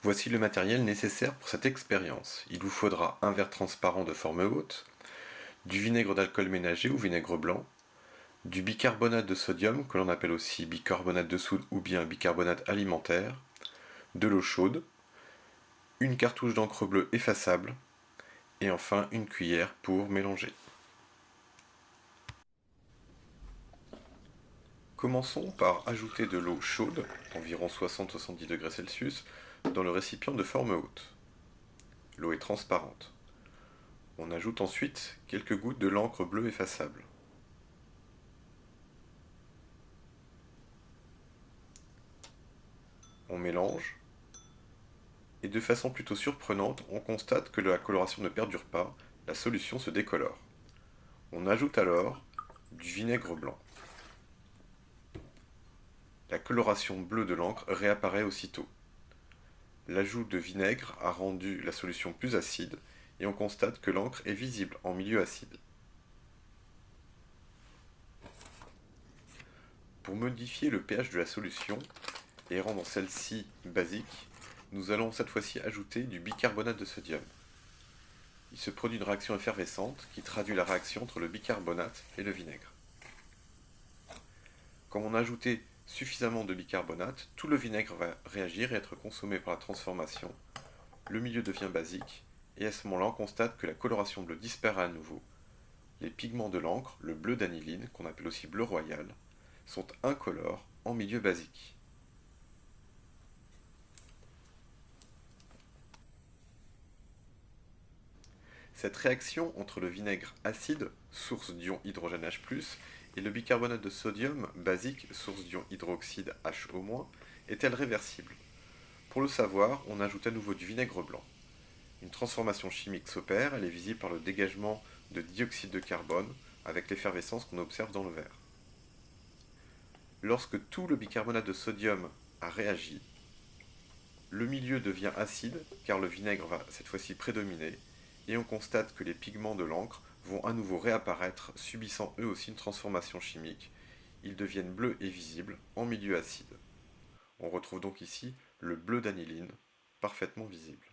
Voici le matériel nécessaire pour cette expérience. Il vous faudra un verre transparent de forme haute, du vinaigre d'alcool ménager ou vinaigre blanc, du bicarbonate de sodium, que l'on appelle aussi bicarbonate de soude ou bien bicarbonate alimentaire, de l'eau chaude, une cartouche d'encre bleue effaçable, et enfin une cuillère pour mélanger. Commençons par ajouter de l'eau chaude, environ 60-70 degrés Celsius, dans le récipient de forme haute. L'eau est transparente. On ajoute ensuite quelques gouttes de l'encre bleue effaçable. On mélange, et de façon plutôt surprenante, on constate que la coloration ne perdure pas, la solution se décolore. On ajoute alors du vinaigre blanc. La coloration bleue de l'encre réapparaît aussitôt. L'ajout de vinaigre a rendu la solution plus acide, et on constate que l'encre est visible en milieu acide. Pour modifier le pH de la solution et rendre celle-ci basique, nous allons cette fois-ci ajouter du bicarbonate de sodium. Il se produit une réaction effervescente qui traduit la réaction entre le bicarbonate et le vinaigre. Quand on a ajouté suffisamment de bicarbonate, tout le vinaigre va réagir et être consommé par la transformation. Le milieu devient basique, et à ce moment-là, on constate que la coloration bleue disparaît à nouveau. Les pigments de l'encre, le bleu d'aniline, qu'on appelle aussi bleu royal, sont incolores en milieu basique. Cette réaction entre le vinaigre acide, source d'ion hydrogène H+, et le bicarbonate de sodium, basique, source d'ion hydroxyde HO-, est-elle réversible? Pour le savoir, on ajoute à nouveau du vinaigre blanc. Une transformation chimique s'opère, elle est visible par le dégagement de dioxyde de carbone, avec l'effervescence qu'on observe dans le verre. Lorsque tout le bicarbonate de sodium a réagi, le milieu devient acide, car le vinaigre va cette fois-ci prédominer, et on constate que les pigments de l'encre vont à nouveau réapparaître, subissant eux aussi une transformation chimique. Ils deviennent bleus et visibles en milieu acide. On retrouve donc ici le bleu d'aniline, parfaitement visible.